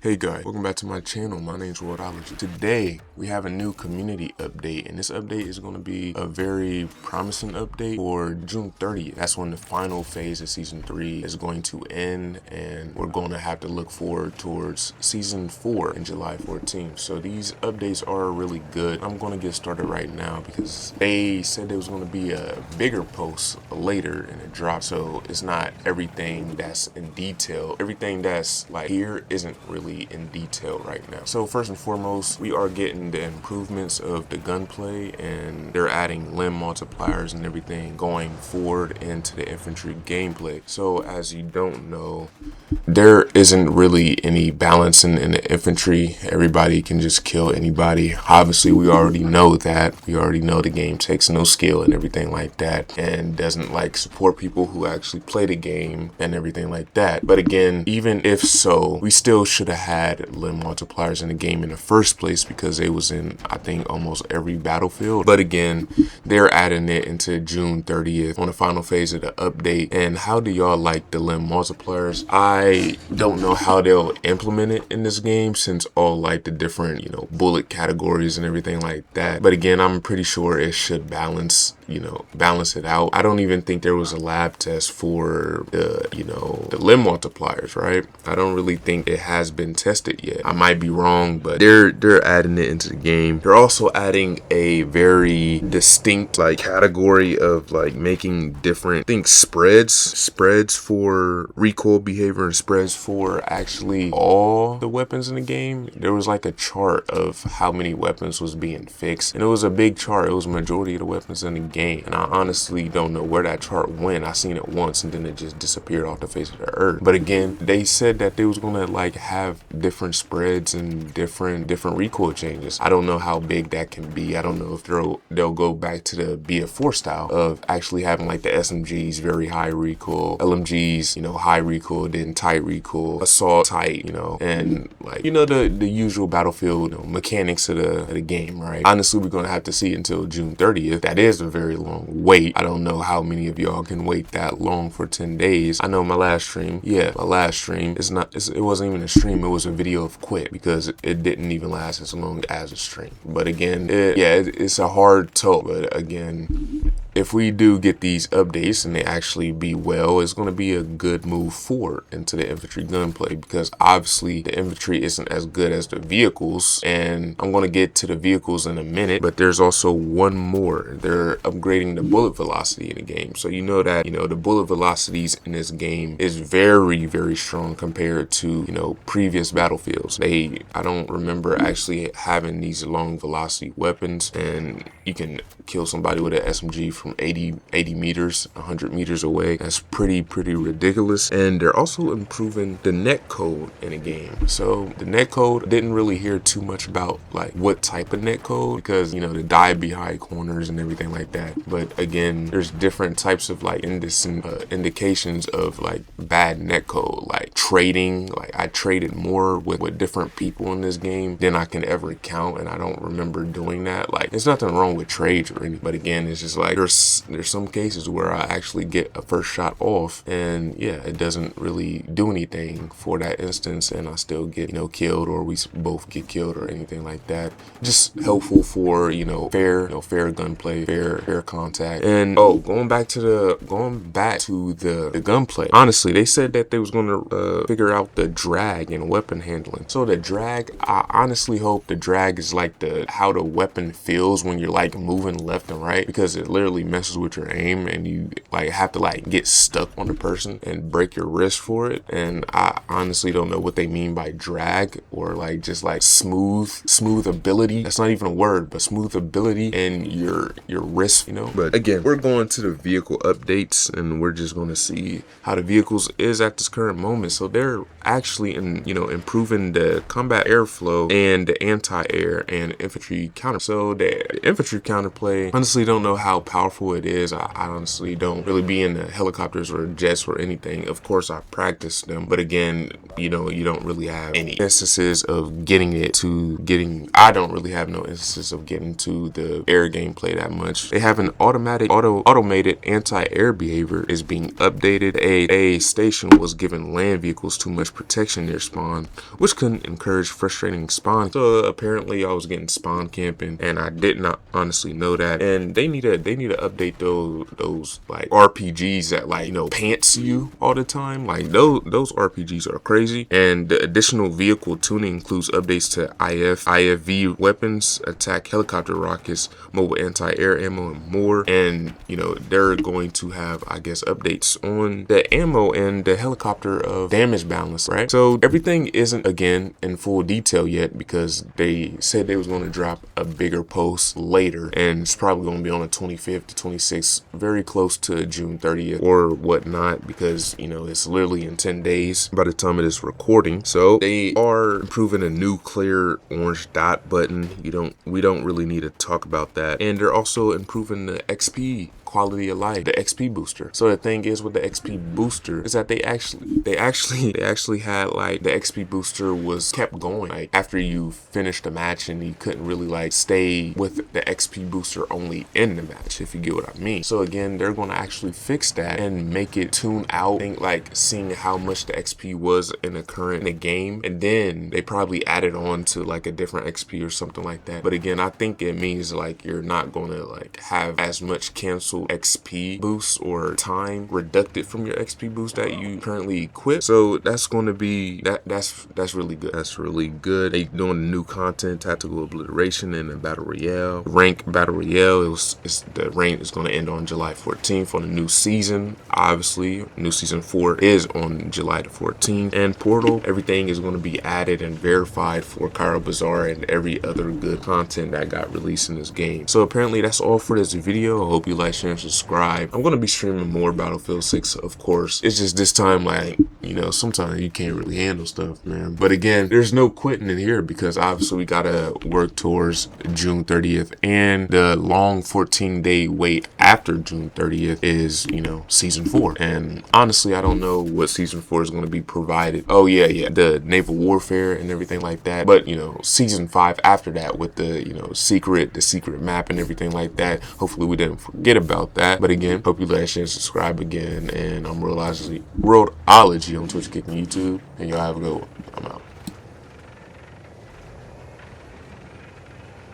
Hey guys, welcome back to my channel. My name's Worldology. Today we have a new community update, and this update is going to be a very promising update for June 30th. That's when the final phase of season 3 is going to end, and we're going to have to look forward towards season 4 in July 14th. So these updates are really good. I'm going to get started right now because they said there was going to be a bigger post later in the drop, so it's not everything that's in detail. Everything that's like here isn't really in detail right now. So first and foremost, we are getting the improvements of the gunplay, and they're adding limb multipliers and everything going forward into the infantry gameplay. So as you don't know, there isn't really any balancing in the infantry. Everybody can just kill anybody. Obviously, we already know that. We already know the game takes no skill and everything like that, and doesn't like support people who actually play the game and everything like that. But again, even if so, we still should have had limb multipliers in the game in the first place because it was in, I think, almost every battlefield. But again, they're adding it into June 30th on the final phase of the update. And how do y'all like the limb multipliers? I don't know how they'll implement it in this game since all like the different, bullet categories and everything like that. But again, I'm pretty sure it should balance it out. I don't even think there was a lab test for the limb multipliers, right? I don't really think it has been tested yet. I might be wrong, but they're adding it into the game. They're also adding a very distinct category of making different, I think, spreads for recoil behavior and spreads for actually all the weapons in the game. There was a chart of how many weapons was being fixed, and it was a big chart. It was a majority of the weapons in the game, and I honestly don't know where that chart went. I seen it once and then it just disappeared off the face of the earth. But again, they said that they was gonna have different spreads and different recoil changes. I don't know how big that can be. I don't know if they'll go back to the BF4 style of actually having the SMGs very high recoil, LMGs high recoil, then tight recoil, assault tight, and the usual battlefield mechanics of the game, right? Honestly, we're gonna have to see until June 30th. That is a very long wait. I don't know how many of y'all can wait that long for 10 days. I know my last stream it wasn't even a stream, it was a video of quit because it didn't even last as long as a stream. But again, it's a hard toll. But again, if we do get these updates and they actually be well, it's going to be a good move forward into the infantry gunplay, because obviously the infantry isn't as good as the vehicles, and I'm going to get to the vehicles in a minute. But there's also one more. They're upgrading the bullet velocity in the game, so that the bullet velocities in this game is very, very strong compared to previous battlefields. I don't remember actually having these long velocity weapons, and you can kill somebody with an SMG from 80 meters, 100 meters away. That's pretty ridiculous. And they're also improving the net code in the game. So the net code, didn't really hear too much about what type of net code, because the die behind corners and everything like that. But again, there's different types of indications of bad net code, trading. I traded more with different people in this game than I can ever count, and I don't remember doing that. There's nothing wrong with trades or anything, but again, it's just there's some cases where I actually get a first shot off, and it doesn't really do anything for that instance, and I still get killed, or we both get killed or anything like that. Just helpful for fair gunplay, fair contact. And going back to the gunplay, honestly, they said that they was going to figure out the drag and weapon handling. So the drag, I honestly hope the drag is how the weapon feels when you're moving left and right, because it literally messes with your aim, and you have to get stuck on the person and break your wrist for it. And I honestly don't know what they mean by drag, or just smooth ability. That's not even a word, but smooth ability and your wrist, But again, we're going to the vehicle updates, and we're just going to see how the vehicles is at this current moment. So they're actually improving the combat airflow and the anti-air and infantry counter. So the infantry counterplay, honestly don't know how powerful powerful it is. I honestly don't really be in the helicopters or jets or anything. Of course, I practice them, but again, you know, you don't really have any instances of I don't really have no instances of getting to the air gameplay that much. They have an automated anti-air behavior is being updated. A station was giving land vehicles too much protection near spawn, which can encourage frustrating spawn. So apparently I was getting spawn camping and I did not honestly know that. And they need to update those like RPGs that, like, you know, pants you all the time. Like those RPGs are crazy. And the additional vehicle tuning includes updates to IFV weapons, attack helicopter rockets, mobile anti-air ammo, and more. And you know, they're going to have, I guess, updates on the ammo and the helicopter of damage balance, right? So everything isn't again in full detail yet, because they said they was going to drop a bigger post later, and it's probably going to be on the 25th to 26th, very close to June 30th or whatnot, because you know, it's literally in 10 days by the time of this recording. So they are improving a new clear orange dot button. We don't really need to talk about that. And they're also improving the XP quality of life, the XP booster. So the thing is with the XP booster is that they actually had, like, the XP booster was kept going, like after you finished the match, and you couldn't really like stay with the XP booster only in the match, if you get what I mean. So again, they're going to actually fix that and make it tune out, like seeing how much the XP was in the game, and then they probably added on to like a different XP or something like that. But again, I think it means like you're not going to like have as much cancel XP boost or time reducted from your XP boost that you currently equip. So that's going to be that's really good. That's really good. They doing new content, tactical obliteration, and a battle royale, rank battle royale. The rank is going to end on July 14th on the new season. Obviously, new season 4 is on July the 14th. And Portal, everything is going to be added and verified for Cairo Bazaar and every other good content that got released in this game. So apparently that's all for this video. I hope you like, share, and subscribe. I'm going to be streaming more Battlefield 6, of course. It's just this time, like, you know, sometimes you can't really handle stuff, man. But again, there's no quitting in here, because obviously we got to work towards June 30th, and the long 14-day wait after June 30th is, you know, season 4. And honestly, I don't know what season 4 is going to be provided. Oh yeah, the naval warfare and everything like that. But you know, season 5 after that with the, you know, the secret map and everything like that. Hopefully we didn't forget about that. But again, hope you like, share, subscribe again. And I'm Worldology on Twitch, Kick, and YouTube. And y'all have a good one. I'm out.